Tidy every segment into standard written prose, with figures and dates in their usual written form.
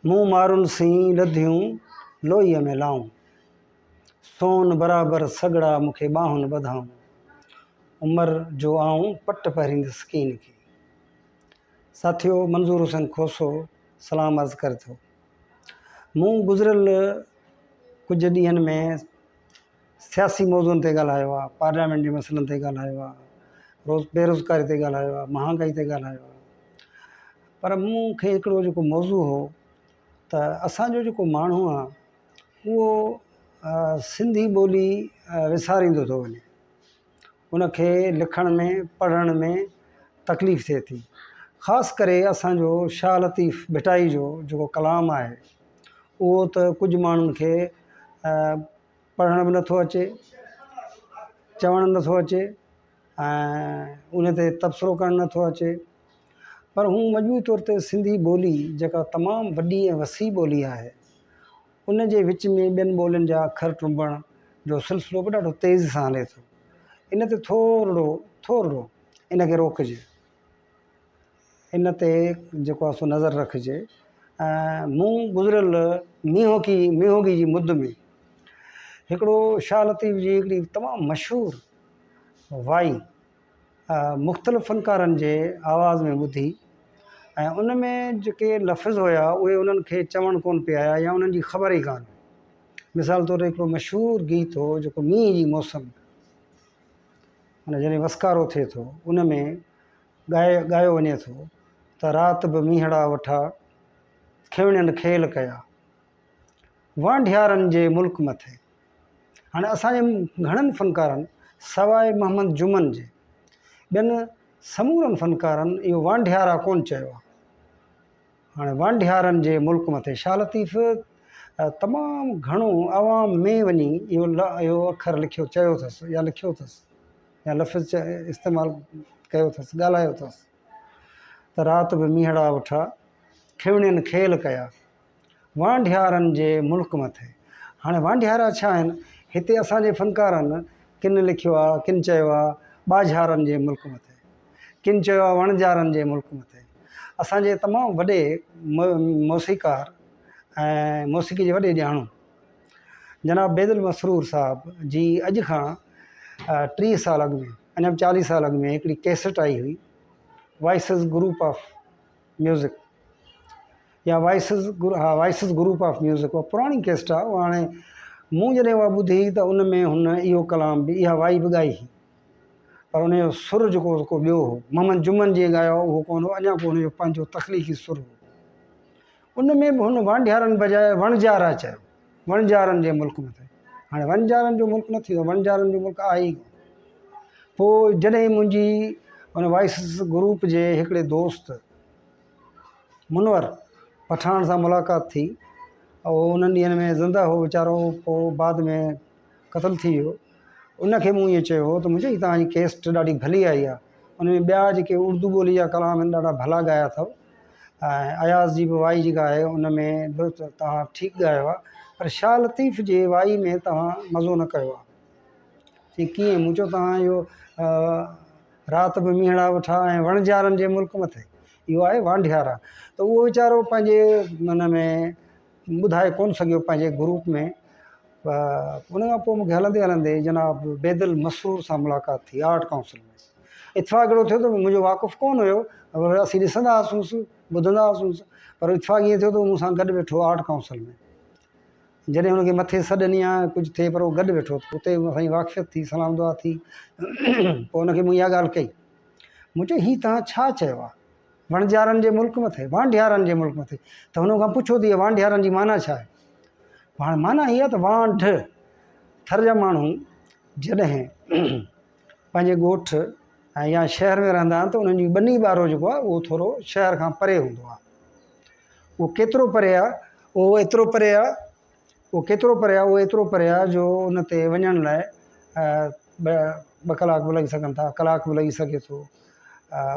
मुँह मारुन सी लधियूं लोईअ में लाऊं, सोन बराबर सगड़ा मूंखे ॿाहुनि ॿधाऊं, उमिरि जो आऊं पट पहिरींदुसि कीन खे। साथियो, मंज़ूर हुसैन खोसो सलाम अर्ज़ु करे थो। मूं गुज़िरियल कुझु ॾींहंनि में सियासी मौज़ुअनि ते ॻाल्हायो आहे, पार्लियामेंट जे मसइलनि ते ॻाल्हायो आहे, बेरोज़गारी ते ॻाल्हायो आहे, महांगाई ते ॻाल्हायो आहे। पर मूंखे हिकिड़ो जेको मौज़ू हो त असांजो जेको माण्हू आहे उहो सिंधी ॿोली विसारींदो थो वञे, उनखे लिखण में पढ़ण में तकलीफ़ थिए थी। ख़ासि करे असांजो शाह लतीफ़ भिटाई जो जेको कलाम आहे उहो त कुझु माण्हुनि खे पढ़ण बि नथो अचे, चवणु नथो अचे ऐं उन ते तबसरो करणु नथो अचे। पर हू मजबूरी तौर ते सिंधी ॿोली जेका तमामु वॾी ऐं वसी ॿोली आहे उन जे विच में ॿियनि ॿोलियुनि जा अखर टुंबण जो सिलसिलो बि ॾाढो तेज़ सां हले थो। इन ते थोरो इन खे रोकिजे, इन ते जेको आहे सो नज़र रखिजे। मूं गुज़िरियल मीहोगी जी मुद में हिकिड़ो शाह लतीफ़ जी हिकिड़ी तमामु मशहूरु वाई मुख़्तलिफ़ फ़नकारनि जे आवाज़ में ॿुधी ऐं उन में जेके लफ़्ज़ हुया उहे उन्हनि खे चवणु कोन पिया आया या उन्हनि जी ख़बर ई कान। मिसाल तौरु हिकिड़ो मशहूरु गीत हो जेको मींहं जी मौसम माना जॾहिं वसकारो थिए थो उन में ॻायो वञे थो त राति बि मींहड़ा वठा खेवणियनि खेल कया वांढियारनि जे मुल्क मथे। हाणे असांजे घणनि फ़नकारनि सवाइ मोहम्मद जुमन जे ॿियनि समूरनि फ़नकारनि इहो वांढियारा कोन चयो आहे। हाणे वांढियारनि जे मुल्क मथे शाह लतीफ़ तमामु घणो आवाम में वञी इहो अखर चयो अथसि या लिखियो अथसि या लफ़्ज़ इस्तेमालु कयो अथसि, ॻाल्हायो अथसि त राति बि मींहड़ा वठा खेवणियनि खेल कया वांढियारनि जे मुल्क मथे। हाणे वांढियारा छा आहिनि हिते असांजे फ़नकारनि किन लिखियो आहे, किन चयो आहे ॿाझारनि जे मुल्क मथे, किन चयो आहे वणजारनि जे मुल्क मथे। असांजे तमामु वॾे मौसीक़ार ऐं मौसीक़ी जे वॾे ॼाणू जनाब बेदल मसरूर साहब जी अॼु खां 30 साल अॻु में अञा 40 साल अॻु में हिकिड़ी कैसेट आई हुई, वॉइसिस ग्रुप ऑफ म्यूज़िक या वॉइसिस ग्रुप ऑफ म्यूज़िक। उहा पुराणी कैसेट आहे। उहा हाणे मूं जॾहिं उहा ॿुधी त उन में हुन इहो कलाम बि इहा वाई बि ॻाई हुई, पर उनजो सुर जेको ॿियो हो, मोहम्मद जुमन जे ॻायो उहो कोन हो, अञा पोइ हुनजो पंहिंजो तख़लीक़ी सुर हो। उन में बि हुन वांढियारनि बजाए वणजारा चयो, वणजारनि जे मुल्क मथे। हाणे वणजारनि जो मुल्क न थी वियो, वणजारनि जो मुल्क आहे ई कोन। पोइ जॾहिं मुंहिंजी हुन वॉइसिस ग्रुप जे हिकिड़े दोस्त मुनवर पठान सां मुलाक़ात थी, उहो उन्हनि ॾींहंनि में ज़िंदा हो वीचारो, पोइ बाद में क़तलु थी वियो। उनखे मूं इहो चयो हो त मुंहिंजी तव्हांजी कैसेट ॾाढी भली आई आहे, उन में ॿिया जेके उर्दू ॿोली जा कलाम आहिनि ॾाढा भला ॻाया अथव ऐं अयाज़ जी बि वाई जेका आहे उन में बि तव्हां ठीकु ॻायो आहे, पर शाह लतीफ़ जे वाई में तव्हां मज़ो न कयो आहे। चई कीअं? मूं चयो तव्हां इहो राति बि मींहड़ा वठा ऐं वणजारनि जे मुल्क मथे, इहो आहे वांढियारा। त उहो वीचारो पंहिंजे मन में ॿुधाए कोन सघियो पंहिंजे ग्रुप में। उन खां पोइ मूंखे हलंदे हलंदे जनाब बेदल मसरूर सां मुलाक़ात थी आर्ट काउंसिल में। इतफ़ाक़ अहिड़ो थियो त मुंहिंजो वाक़ुफ़ु कोन हुयो, असीं ॾिसंदा हुआसीं ॿुधंदा हुआसीं, पर इतफ़ाक़ ईअं थियो त मूं सां गॾु वेठो आर्ट काउंसिल में। जॾहिं हुनखे मथे सॾ ॾिनी आहे कुझु थिए पर उहो गॾु वेठो, उते असांजी वाक़फ़ियत थी, सलाम दुआ थी। पोइ हुनखे मूं इहा ॻाल्हि कई, मूं चयो हीअ तव्हां छा चयो आहे वणजारनि जे मुल्क मथे, वांढियारनि जे मुल्क मथे? त हुन खां पुछो त इहा वांढियारनि जी माना छा आहे? हाणे माना इहा त वांढ थर जा माण्हू जॾहिं पंहिंजे ॻोठ ऐं या शहर में रहंदा आहिनि त उन्हनि जी ॿनी ॿारो जेको आहे उहो थोरो शहर खां परे हूंदो आहे। उहो केतिरो परे आहे? उहो एतिरो परे आहे, उहो केतिरो परे आहे? उहो एतिरो परे आहे जो उन ते वञण लाइ ॿ कलाक बि लॻी सघनि था, कलाक बि लॻी सघे थो।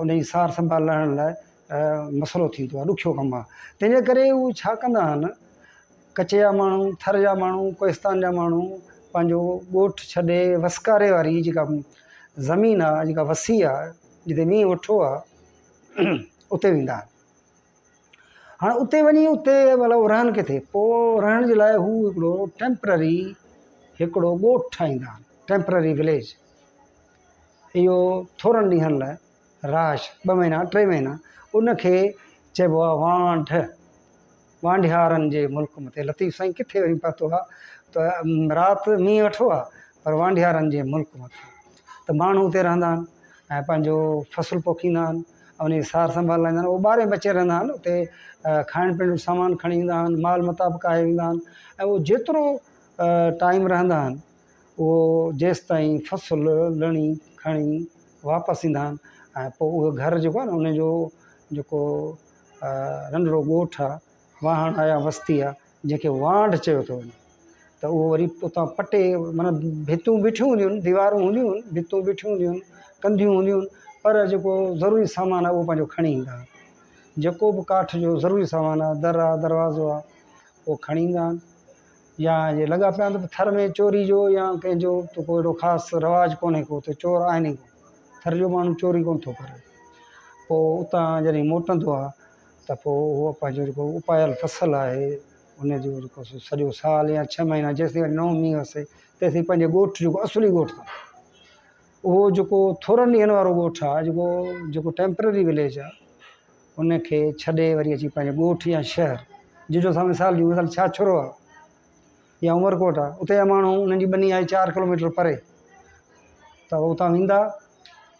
उन जी सार संभाल लहण लाइ मसइलो थींदो आहे, ॾुखियो कमु आहे। तंहिंजे करे उहे छा कंदा आहिनि, कच्छ जा माण्हू, थर जा माण्हू, कोहिस्तान जा माण्हू पंहिंजो ॻोठ छॾे वसकारे वारी जेका ज़मीन आहे, जेका वसी आहे, जिते मींहुं वठो आहे, उते वेंदा आहिनि। हाँ उते वञी उते मतिलबु रहनि किथे, पोइ रहण जे लाइ हू हिकिड़ो टेम्पररी हिकिड़ो ॻोठु ठाहींदा आहिनि, टेम्पररी विलेज। इहो थोरनि ॾींहंनि लाइ राश 2 महीना 3 महीना, उनखे चइबो आहे वांढ, वांढियारनि जे मुल्क मथे। लतीफ़ साईं किथे वञी पहुतो आहे त राति मींहुं वेठो आहे पर वांढियारनि जे मुल्क मथे। त माण्हू उते रहंदा आहिनि ऐं पंहिंजो फ़सुलु पोखींदा आहिनि, उन जी सार संभाल लाईंदा आहिनि। उहे ॿारहें बचे रहंदा आहिनि उते, खाइण पीअण जो सामान खणी ईंदा आहिनि, माल मता बकाए ईंदा आहिनि ऐं उहो जेतिरो टाइम रहंदा आहिनि उहो जेसि ताईं फ़सुलु लणी खणी वापसि ईंदा आहिनि ऐं पोइ उहो घर जेको आहे न उनजो जेको नंढिड़ो ॻोठु आहे, वाहण या बस्ती आहे जंहिंखे वांढ चयो थो वञे, त उहो वरी उतां पटे, माना भितूं बीठियूं हूंदियूं आहिनि, दीवारूं हूंदियूं आहिनि, भितूं बीठियूं हूंदियूं आहिनि, कंधियूं हूंदियूं आहिनि, पर जेको ज़रूरी सामान आहे उहो पंहिंजो खणी ईंदा आहिनि। जेको बि काठ जो ज़रूरी सामान आहे, दर आहे, दरवाज़ो आहे, उहो खणी ईंदा आहिनि। या जे लॻा पिया आहिनि त थर में चोरी जो या कंहिंजो त को अहिड़ो ख़ासि रवाजु कोन्हे, को त चोर आहिनि ई कोन, थर जो माण्हू चोरी कोन थो करे। पोइ उतां जॾहिं मोटंदो आहे त पोइ उहो पंहिंजो जेको उपायल फ़सुलु आहे उनजो जेको सॼो साल या 6 महीना जेसिताईं वरी नओं मींहुं वसे तेसिताईं पंहिंजे ॻोठु जेको असुली ॻोठु आहे, उहो जेको थोरनि ॾींहंनि वारो ॻोठु आहे, जेको टेम्पररी विलेज आहे, उनखे छॾे वरी अची पंहिंजे ॻोठु या शहर, जंहिंजो असां मिसाल ॾियूं, मिसाल छाछरो आहे या उमरकोट आहे, उते जा माण्हू उन्हनि जी बनी आहे 4 किलोमीटर परे, त उतां वेंदा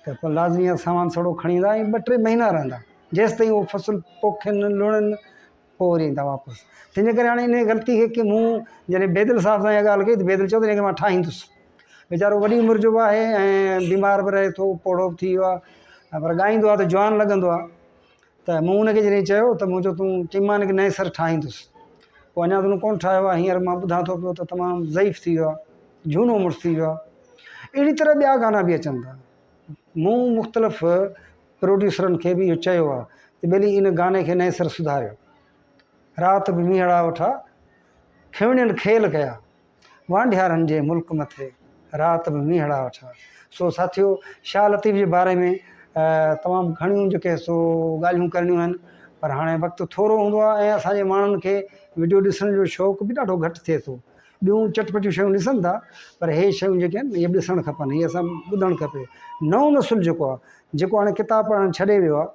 त पोइ लाज़मी आहे सामान सड़ो खणी ईंदा ऐं 2-3 महीना रहंदा जेसिताईं उहो फ़सुलु पोखनि लुणनि, पोइ वरी ईंदा वापसि। तंहिंजे करे हाणे इन ग़लती खे की मूं जॾहिं बेदल साहिब सां इहा ॻाल्हि कई त बेदल चयो त हिनखे मां ठाहींदुसि, वीचारो वॾी उमिरि जो बि आहे ऐं बीमार बि रहे थो, पोड़ो बि थी वियो आहे, पर ॻाईंदो आहे त जवान लॻंदो आहे। त मूं हुनखे जॾहिं चयो त मूं चयो तूं चईमान हिनखे नए सर ठाहींदुसि, पोइ अञा त कोन ठाहियो आहे, हींअर मां ॿुधां थो पियो त तमामु ज़ईफ़ थी वियो आहे, झूनो मुड़ुसु थी वियो आहे। अहिड़ी तरह ॿिया गाना बि अचनि था। मूं मुख़्तलिफ़ प्रोड्यूसरनि खे बि इहो चयो आहे त भली इन गाने खे नए सर सुधारियो। राति बि मींहड़ा वठा खिवणियनि खेल कया, वांढियारनि जे मुल्क मथे राति बि मींहड़ा वठा। सो साथियो, शाह लतीफ़ जे बारे में तमामु घणियूं जेके सो ॻाल्हियूं करणियूं आहिनि, पर हाणे वक़्तु थोरो हूंदो आहे ऐं असांजे माण्हुनि खे वीडियो ॾिसण जो शौक़ु बि ॾाढो घटि थिए थो। ॿियूं चटपटियूं शयूं ॾिसनि था, पर इहे शयूं जेके आहिनि इहे ॾिसणु खपनि, इहे असां ॿुधणु खपे। नओं नसुलु जेको हाणे किताब पढ़णु छॾे वियो आहे,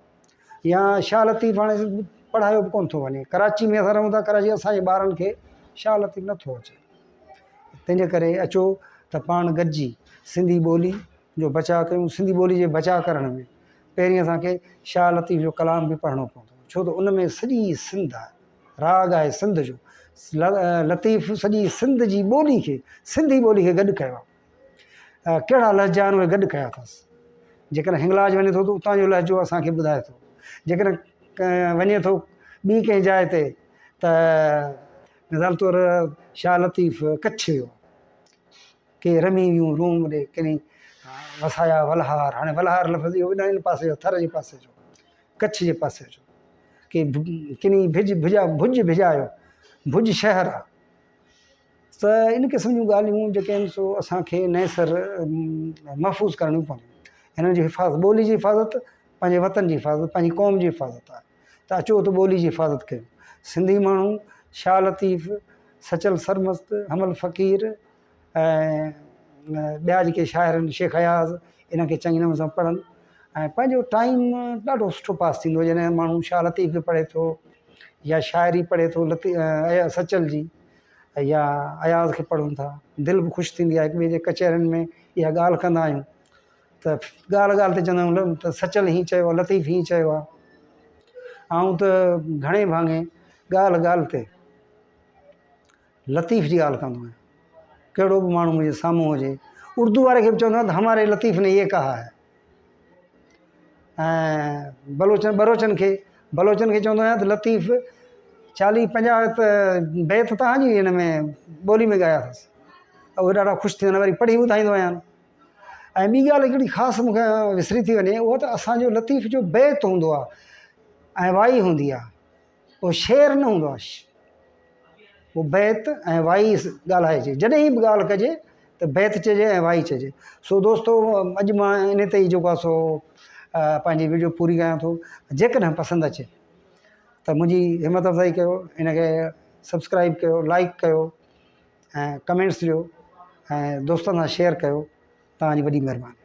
या शाह लतीफ़ हाणे पढ़ायो बि कोन थो वञे। कराची में असां रहूं था, कराची असांजे ॿारनि खे शाह लतीफ़ नथो अचे। तंहिंजे करे अचो त पाण गॾिजी सिंधी ॿोली जो बचाव कयूं। सिंधी ॿोली जे बचाव करण में पहिरीं असांखे शाह लतीफ़ जो कलाम बि पढ़णो पवंदो, छो त उन में सॼी सिंध आहे, राग आहे सिंध जो। लतीफ़ सॼी सिंध जी ॿोली खे, सिंधी ॿोली खे गॾु कयो आहे। कहिड़ा लहजा आहिनि उहे गॾु कया अथसि। जेकॾहिं हिंगलाज वञे थो त उतां जो लहजो असांखे ॿुधाए थो, जेकॾहिं वञे थो ॿी कंहिं जाइ ते त मिसाल तौर शाह लतीफ़ कच्छ वियो, के रमी वियूं रूम ॾे, किनी वसाया वलहार, हाणे वलहार लफ़्ज़ इहो इन पासे जो, थर जे पासे जो, कच्छ जे पासे जो, के किनी भुज भिजायो, भुज शहर आहे। त इन क़िस्म जूं ॻाल्हियूं जेके आहिनि सो असांखे नए सर महफ़ूज़ करणियूं पवंदियूं। हिननि जी हिफ़ाज़त, ॿोली जी हिफ़ाज़त, पंहिंजे वतन जी हिफ़ाज़त, पंहिंजी क़ौम जी हिफ़ाज़त आहे। त अचो त ॿोली जी हिफ़ाज़त कयूं। सिंधी माण्हू शाह लतीफ़, सचल सरमस्त, हमल फ़क़ीर ऐं ॿिया जेके शाइर आहिनि, शेख अयाज़, इनखे चङी नमूने सां पढ़नि ऐं पंहिंजो टाइम ॾाढो सुठो पास थींदो। जॾहिं माण्हू शाह लतीफ़ खे पढ़े थो या शाइरी पढ़े थो सचल जी, या अयाज़ खे पढ़ूं था, दिलि बि ख़ुशि थींदी आहे। हिक ॿिए जे कचहरियुनि में इहा ॻाल्हि कंदा आहियूं त ॻाल्हि ॻाल्हि ते चवंदा आहियूं त सचल हीअं चयो आहे, लतीफ़ हीअं चयो आहे। ऐं त घणे भाङे ॻाल्हि ॻाल्हि ते लतीफ़ जी ॻाल्हि कंदो आहियां। कहिड़ो बि माण्हू मुंहिंजे साम्हूं हुजे, उर्दू वारे खे बि चवंदो आहियां त हमारे लतीफ़ ने ये कहा है। ऐं बलोचन खे चवंदो आहियां त लतीफ़ 40-50 त बैत तव्हांजी हिन में ॿोली में ॻाया अथसि। उहे ॾाढा ख़ुशि थी वञनि, वरी पढ़ी ॿुधाईंदो आहियां। ऐं ॿी ॻाल्हि हिकिड़ी ख़ासि मूंखे विसरी थी वञे, उहो त असांजो लतीफ़ जो बैत हूंदो आहे ऐं वाई हूंदी आहे, उहो शेर न हूंदो आहे। उहो बैत ऐं वाई ॻाल्हाइजे, जॾहिं बि ॻाल्हि कजे त बैत चइजे ऐं वाई चइजे। सो दोस्तो, अॼु मां इन ते ई जेको आहे सो पंहिंजी वीडियो पूरी कयां थो। जेकॾहिं पसंदि अचे त त मुंहिंजी हिमत अफ़ज़ाई कयो, इनखे सब्सक्राइब कयो, लाइक कयो ऐं कमेंट्स ॾियो ऐं दोस्तनि सां शेयर कयो। तव्हांजी वॾी महिरबानी।